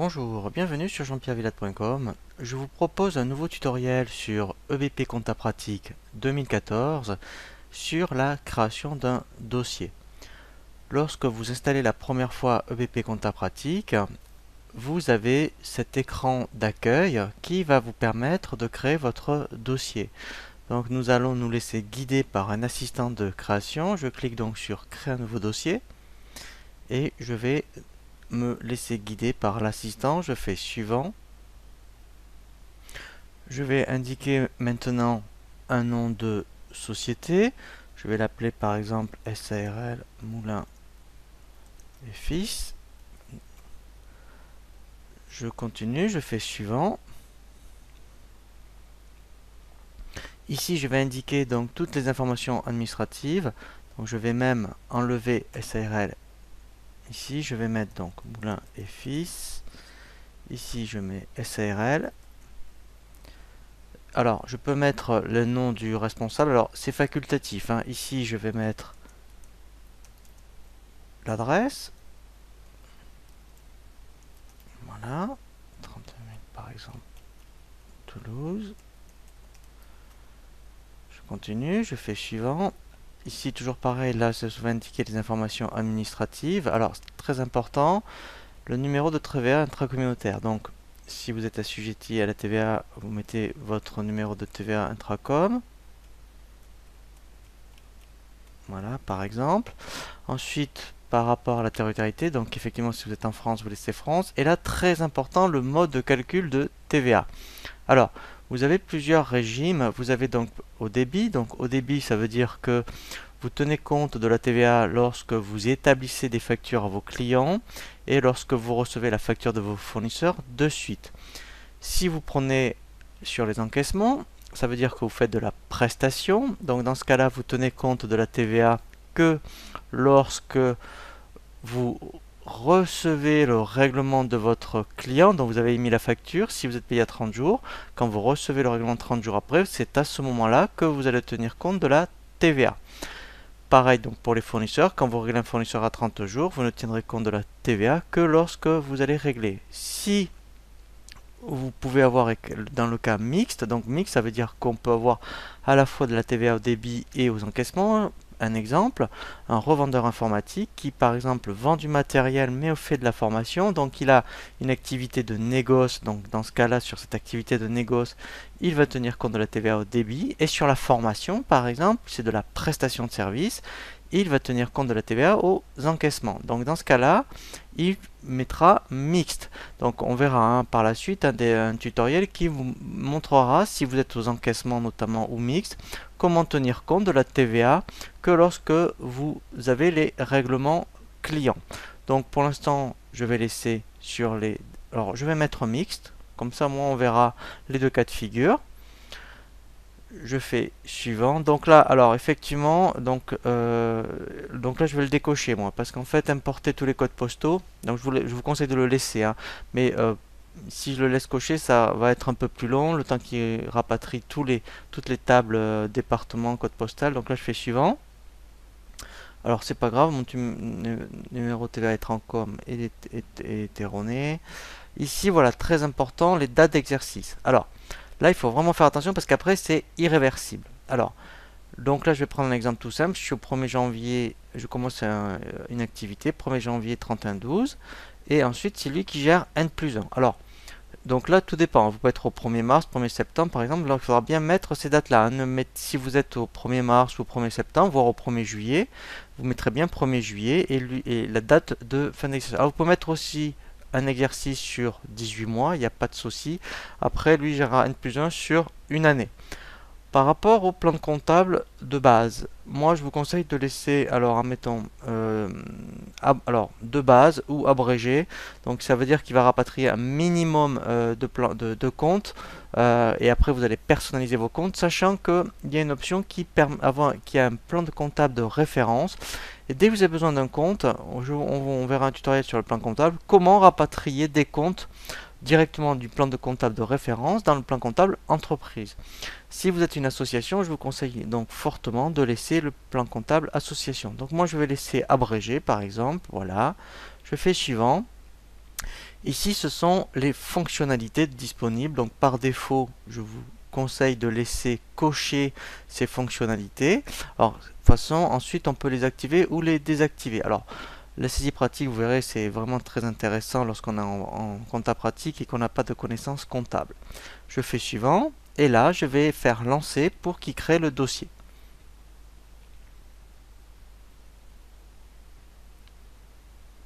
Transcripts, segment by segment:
Bonjour, bienvenue sur jean-pierre-villade.com. Je vous propose un nouveau tutoriel sur EBP Compta Pratique 2014 sur la création d'un dossier. Lorsque vous installez la première fois EBP Compta Pratique, vous avez cet écran d'accueil qui va vous permettre de créer votre dossier. Donc nous allons nous laisser guider par un assistant de création. Je clique donc sur Créer un nouveau dossier et je vais me laisser guider par l'assistant. Je fais suivant. Je vais indiquer maintenant un nom de société. Je vais l'appeler par exemple SARL Moulin et Fils. Je continue, je fais suivant. Ici, je vais indiquer donc toutes les informations administratives. Donc, je vais même enlever SARL. Ici, je vais mettre donc Moulin et Fils. Ici, je mets SARL. Alors, je peux mettre le nom du responsable. Alors, c'est facultatif, hein. Ici, je vais mettre l'adresse. Voilà. 31 000 par exemple. Toulouse. Je continue, je fais suivant. Ici, toujours pareil, là, ça va indiquer les informations administratives. Alors, c'est très important, le numéro de TVA intracommunautaire. Donc, si vous êtes assujetti à la TVA, vous mettez votre numéro de TVA intracom. Voilà, par exemple. Ensuite, par rapport à la territorialité, donc effectivement, si vous êtes en France, vous laissez France. Et là, très important, le mode de calcul de TVA. Alors, vous avez plusieurs régimes. Vous avez donc au débit. Donc, au débit, ça veut dire que vous tenez compte de la TVA lorsque vous établissez des factures à vos clients et lorsque vous recevez la facture de vos fournisseurs de suite. Si vous prenez sur les encaissements, ça veut dire que vous faites de la prestation. Donc dans ce cas-là, vous tenez compte de la TVA que lorsque vous recevez le règlement de votre client dont vous avez émis la facture. Si vous êtes payé à 30 jours, quand vous recevez le règlement 30 jours après, c'est à ce moment-là que vous allez tenir compte de la TVA. Pareil donc pour les fournisseurs, quand vous réglez un fournisseur à 30 jours, vous ne tiendrez compte de la TVA que lorsque vous allez régler. Si vous pouvez avoir dans le cas mixte, donc mixte ça veut dire qu'on peut avoir à la fois de la TVA au débit et aux encaissements. Un exemple, un revendeur informatique qui par exemple vend du matériel mais au fait de la formation, donc il a une activité de négoce, donc dans ce cas-là sur cette activité de négoce, il va tenir compte de la TVA au débit, et sur la formation par exemple, c'est de la prestation de service, il va tenir compte de la TVA aux encaissements. Donc dans ce cas-là, il mettra mixte. Donc on verra par la suite un tutoriel qui vous montrera, si vous êtes aux encaissements notamment ou mixte, comment tenir compte de la TVA que lorsque vous avez les règlements clients. Donc pour l'instant, je vais laisser sur les... Alors je vais mettre mixte, comme ça moi on verra les deux cas de figure. Je fais suivant. Donc là, alors effectivement, donc là je vais le décocher moi, parce qu'en fait importer tous les codes postaux, donc je vous conseille de le laisser, hein, mais si je le laisse cocher, ça va être un peu plus long, le temps qu'il rapatrie toutes les tables département, code postal. Donc là je fais suivant. Alors c'est pas grave, mon numéro TVA intracom est erroné. Ici voilà, très important, les dates d'exercice. Alors là, il faut vraiment faire attention parce qu'après, c'est irréversible. Alors, donc là, je vais prendre un exemple tout simple. Je suis au 1er janvier, je commence une activité, 1er janvier 31-12. Et ensuite, c'est lui qui gère N+1. Alors, donc là, tout dépend. Vous pouvez être au 1er mars, 1er septembre, par exemple. Donc, il faudra bien mettre ces dates-là. Si vous êtes au 1er mars ou au 1er septembre, voire au 1er juillet, vous mettrez bien 1er juillet et la date de fin d'exercice. Alors, vous pouvez mettre aussi un exercice sur 18 mois, il n'y a pas de souci. Après, lui gérera N+1 sur une année. Par rapport au plan comptable de base, moi je vous conseille de laisser, alors admettons, de base ou abrégé. Donc ça veut dire qu'il va rapatrier un minimum de comptes et après vous allez personnaliser vos comptes, sachant qu'il y a une option qui a un plan de comptable de référence. Et dès que vous avez besoin d'un compte, on verra un tutoriel sur le plan comptable, comment rapatrier des comptes directement du plan de comptable de référence dans le plan comptable entreprise. Si vous êtes une association, je vous conseille donc fortement de laisser le plan comptable association. Donc moi je vais laisser abrégé par exemple, voilà. Je fais suivant. Ici, ce sont les fonctionnalités disponibles. Donc par défaut, je vous conseille de laisser cocher ces fonctionnalités. Alors, de toute façon, ensuite, on peut les activer ou les désactiver. Alors, la saisie pratique, vous verrez, c'est vraiment très intéressant lorsqu'on est en compta pratique et qu'on n'a pas de connaissances comptables. Je fais suivant, et là, je vais faire lancer pour qu'il crée le dossier.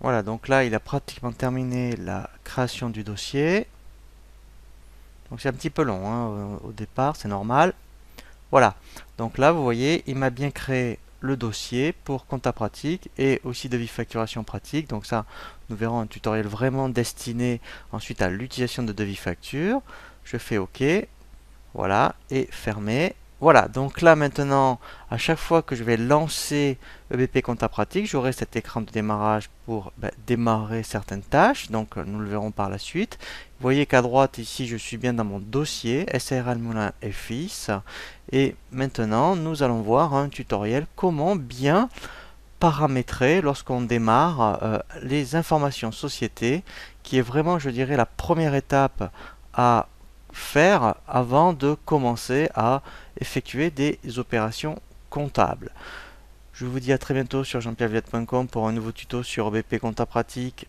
Voilà, donc là, il a pratiquement terminé la création du dossier. Donc c'est un petit peu long hein, au départ, c'est normal. Voilà, donc là, vous voyez, il m'a bien créé le dossier pour compta pratique et aussi devis facturation pratique. Donc ça, nous verrons un tutoriel vraiment destiné ensuite à l'utilisation de devis facture. Je fais OK. Voilà, et fermer. Voilà, donc là maintenant, à chaque fois que je vais lancer EBP Compta Pratique, j'aurai cet écran de démarrage pour démarrer certaines tâches. Donc nous le verrons par la suite. Vous voyez qu'à droite ici, je suis bien dans mon dossier SARL Moulin et Fils. Et maintenant, nous allons voir un tutoriel comment bien paramétrer lorsqu'on démarre les informations société, qui est vraiment, je dirais, la première étape à faire avant de commencer à effectuer des opérations comptables. Je vous dis à très bientôt sur jeanpierrevillette.com pour un nouveau tuto sur EBP Compta Pratique